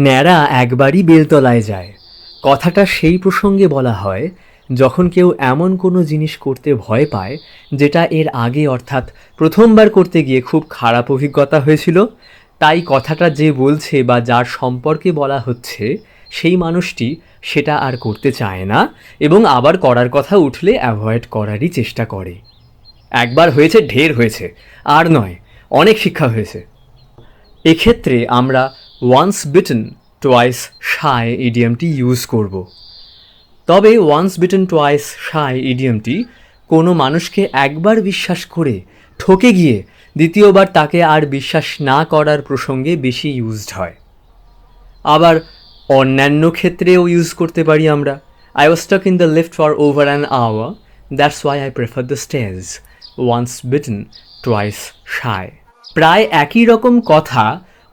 ন্যাড়া একবারই বেলতলায় যায়, কথাটা সেই প্রসঙ্গে বলা হয় যখন কেউ এমন কোনো জিনিস করতে ভয় পায় যেটা এর আগে অর্থাৎ প্রথমবার করতে গিয়ে খুব খারাপ অভিজ্ঞতা হয়েছিল। তাই কথাটা যে বলছে বা যার সম্পর্কে বলা হচ্ছে সেই মানুষটি সেটা আর করতে চায় না এবং আবার করার কথা উঠলে অ্যাভয়েড করারই চেষ্টা করে। একবার হয়েছে, ঢের হয়েছে, আর নয়, অনেক শিক্ষা হয়েছে। এক্ষেত্রে আমরা once bitten twice shy ইডিয়ামটি use করব। তবে ওয়ান্স বিটেন টোয়াইস শাই ইডিয়ামটি কোনো মানুষকে একবার বিশ্বাস করে ঠকে গিয়ে দ্বিতীয়বার তাকে আর বিশ্বাস না করার প্রসঙ্গে বেশি ইউজড হয়। আবার অন্যান্য ক্ষেত্রেও ইউজ করতে পারি আমরা। I was stuck in the lift for over an hour, that's why I prefer the stage, once bitten twice shy. প্রায় একই রকম কথা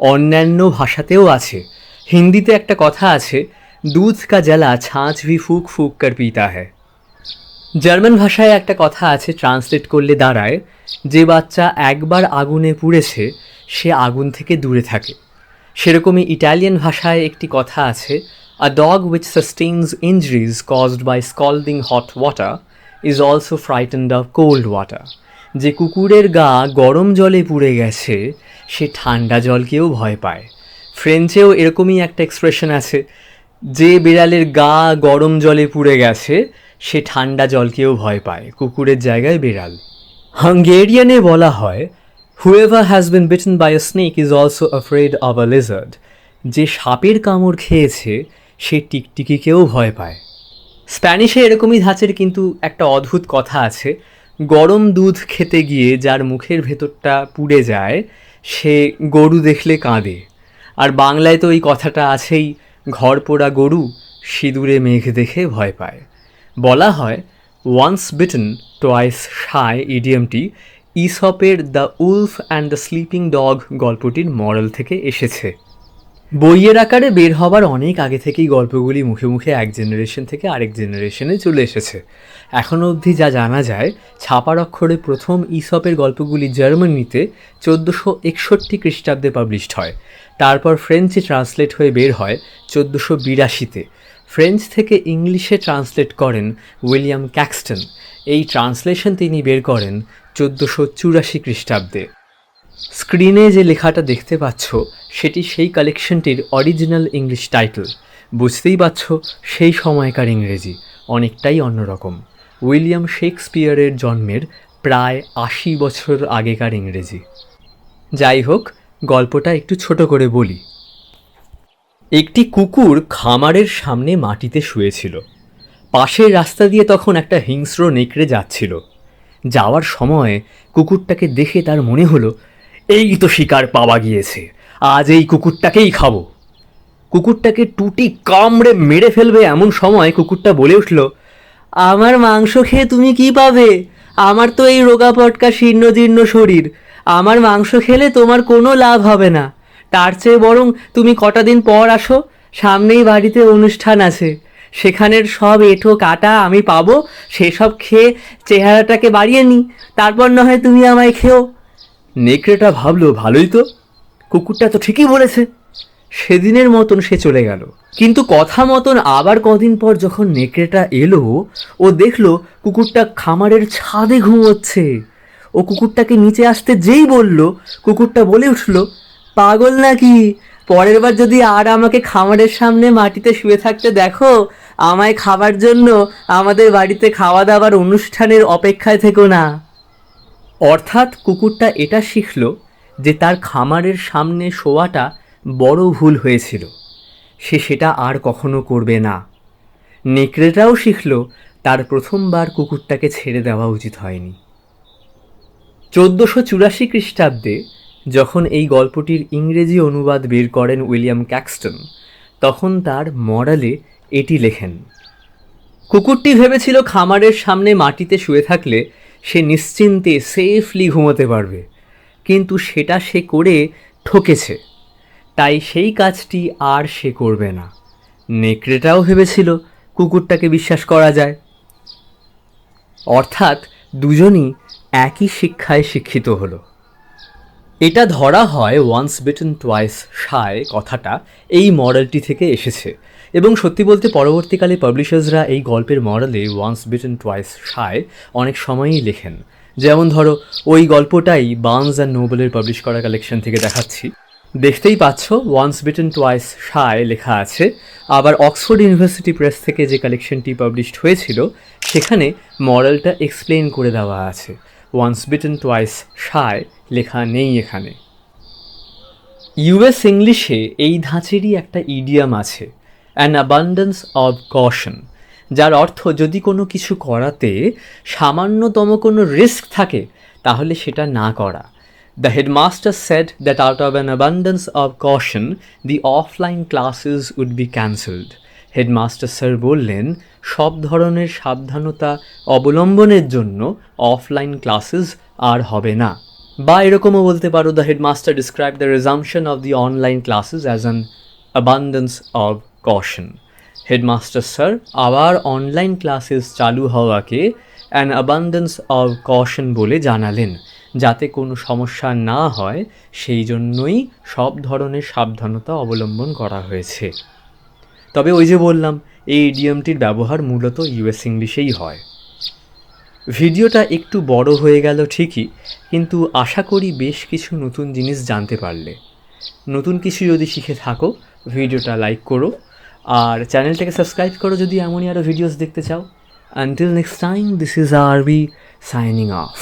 অন্যান্য ভাষাতেও আছে। হিন্দিতে একটা কথা আছে, দুধ কা জ্বালা ছাঁচ ভি ফুক ফুক কর পিতা হ্যায়। জার্মান ভাষায় একটা কথা আছে, ট্রান্সলেট করলে দাঁড়ায়, যে বাচ্চা একবার আগুনে পুড়েছে সে আগুন থেকে দূরে থাকে। সেরকমই ইটালিয়ান ভাষায় একটি কথা আছে, a dog which sustains injuries caused by scalding hot water is also frightened of cold water. যে কুকুরের গা গরম জলে পুড়ে গেছে সে ঠান্ডা জলকেও ভয় পায়। ফ্রেঞ্চেও এরকমই একটা এক্সপ্রেশন আছে, যে বিড়ালের গা গরম জলে পুড়ে গেছে সে ঠান্ডা জলকেও ভয় পায়, কুকুরের জায়গায় বিড়াল। হাঙ্গেরিয়ানে বলা হয়, whoever has been bitten by a snake is also afraid of a lizard. যে সাপের কামড় খেয়েছে সে টিকটিকিকেও ভয় পায়। স্প্যানিশে এরকমই ধাঁচের কিন্তু একটা অদ্ভুত কথা আছে, গরম দুধ খেতে গিয়ে যার মুখের ভেতরটা পুড়ে যায় সে গরু দেখলে কাঁদে। আর বাংলায় তো এই কথাটা আছেই, ঘর পোড়া গরু সিঁদুরে মেঘ দেখে ভয় পায়। বলা হয় ওয়ান্স বিটেন টোয়াইস শাই ইডিয়ামটি ইসপের the wolf and the sleeping dog গল্পটির মরাল থেকে এসেছে। বইয়ের আকারে বের হবার অনেক আগে থেকেই গল্পগুলি মুখে মুখে এক জেনারেশন থেকে আরেক জেনারেশনে চলে এসেছে। এখনও অবধি যা জানা যায়, ছাপার অক্ষরে প্রথম ইসপের গল্পগুলি জার্মানিতে 1461 খ্রিস্টাব্দে পাবলিশড হয়। তারপর ফ্রেঞ্চে ট্রান্সলেট হয়ে বের হয় 1482-তে। ফ্রেঞ্চ থেকে ইংলিশে ট্রান্সলেট করেন উইলিয়াম ক্যাক্সটন। এই ট্রান্সলেশন তিনি বের করেন 1484 খ্রিস্টাব্দে। স্ক্রিনে যে লেখাটা দেখতে পাচ্ছ সেটি সেই কালেকশনটির অরিজিনাল ইংলিশ টাইটেল। বুঝতেই পারছ সেই সময়কার ইংরেজি অনেকটাই অন্যরকম। উইলিয়াম শেক্সপিয়ারের জন্মের প্রায় 80 বছর আগেকার ইংরেজি। যাই হোক, গল্পটা একটু ছোট করে বলি। একটি কুকুর খামারের সামনে মাটিতে শুয়েছিল। পাশের রাস্তা দিয়ে তখন একটা হিংস্র নেকড়ে যাচ্ছিল। যাওয়ার সময় কুকুরটাকে দেখে তার মনে হলো, এই তো শিকার পাওয়া গিয়েছে, আজ এই কুকুরটাকেই খাবো। কুকুরটাকে টুটি কামড়ে মেরে ফেলবে এমন সময় কুকুরটা বলে উঠল, আমার মাংস খেয়ে তুমি কি পাবে? আমার তো এই রোগা পটকা শীর্ণজীর্ণ শরীর, আমার মাংস খেলে তোমার কোনো লাভ হবে না। তার চেয়ে বরং তুমি কটা দিন পর আসো, সামনেই বাড়িতে অনুষ্ঠান আছে, সেখানের সব এঁঠো কাটা আমি পাবো, সেসব খেয়ে চেহারাটাকে বাড়িয়ে নিই, তারপর না হয় তুমি আমায় খেও। নেকড়েটা ভাবলো, ভালোই তো, কুকুরটা তো ঠিকই বলেছে। সেদিনের মতন সে চলে গেল। কিন্তু কথা মতন আবার কদিন পর যখন নেকড়েটা এলো, ও দেখলো কুকুরটা খামারের ছাদে ঘুমোচ্ছে। ও কুকুরটাকে নিচে আসতে যেই বলল, কুকুরটা বলে উঠল, পাগল নাকি? পরের বার যদি আর আমাকে খামারের সামনে মাটিতে শুয়ে থাকতে দেখো, আমায় খাবার জন্য আমাদের বাড়িতে খাওয়া দাওয়ার অনুষ্ঠানের অপেক্ষায় থেকো না। অর্থাৎ কুকুরটা এটা শিখল যে তার খামারের সামনে শোয়াটা বড় ভুল হয়েছিল, সে সেটা আর কখনো করবে না। নেকড়েটাও শিখল তার প্রথমবার কুকুরটাকে ছেড়ে দেওয়া উচিত হয়নি। 1484 খ্রিস্টাব্দে যখন এই গল্পটির ইংরেজি অনুবাদ বের করেন উইলিয়াম ক্যাক্সটন, তখন তার মরালে এটি লেখেন, কুকুরটি ভেবেছিল খামারের সামনে মাটিতে শুয়ে থাকলে সে নিশ্চিন্তে সেফলি ঘুমোতে পারবে, কিন্তু সেটা সে করে ঠকেছে, তাই সেই কাজটি আর সে করবে না। নেকড়েটাও ভেবেছিল কুকুরটাকে বিশ্বাস করা যায়। অর্থাৎ দুজনই একই শিক্ষায় শিক্ষিত হলো। এটা ধরা হয় ওয়ান্স বিটেন টুয়াইস শাই কথাটা এই মডেলটি থেকে এসেছে, এবং সত্যি বলতে পরবর্তীকালে পাবলিশার্সরা এই গল্পের মডেলে ওয়ান্স বিটেন টুয়াইস শাই অনেক সময়ই লেখেন। যেমন ধরো ওই গল্পটাই বার্নস অ্যান্ড নোবেলের পাবলিশ করা কালেকশন থেকে দেখাচ্ছি। দেখতেই পাচ্ছ ওয়ান্স বিটেন টুয়াইস শাই লেখা আছে। আবার অক্সফোর্ড ইউনিভার্সিটি প্রেস থেকে যে কালেকশনটি পাবলিশড হয়েছিল সেখানে মডেলটা এক্সপ্লেন করে দেওয়া আছে। ওয়ান্স বিটেন টুয়াইস শাই লেখা নেই এখানে। ইউএস ইংলিশে এই ধাঁচেরই একটা ইডিয়াম আছে, অ্যান অ্যাবান্ডেন্স অব কশন, যার অর্থ যদি কোনো কিছু করাতে সামান্যতম কোনো রিস্ক থাকে তাহলে সেটা না করা। The headmaster said that out of an abundance of caution, the offline classes would be cancelled. Headmaster sir বললেন সব ধরনের সাবধানতা অবলম্বনের জন্য অফলাইন ক্লাসেস আর হবে না। বা এরকমও বলতে পারো, the headmaster describe the resumption of the online classes as an abundance of caution. Headmaster sir আবার অনলাইন ক্লাসেস চালু হওয়াকে অ্যান অ্যাবান্ডেন্স অব কশন বলে জানালেন, যাতে কোনো সমস্যা না হয় সেই জন্যই সব ধরনের সাবধানতা অবলম্বন করা হয়েছে। তবে ওই যে বললাম এই ইডিয়মটির ব্যবহার মূলত ইউএস ইংলিশেই হয়। ভিডিওটা একটু বড় হয়ে গেল ঠিকই, কিন্তু আশা করি বেশ কিছু নতুন জিনিস জানতে পারলে। নতুন কিছু যদি শিখে থাকো ভিডিওটা লাইক করো, আর চ্যানেলটাকে সাবস্ক্রাইব করো যদি এমনই আরও ভিডিওস দেখতে চাও। Until next time, this is আরবি সাইনিং অফ।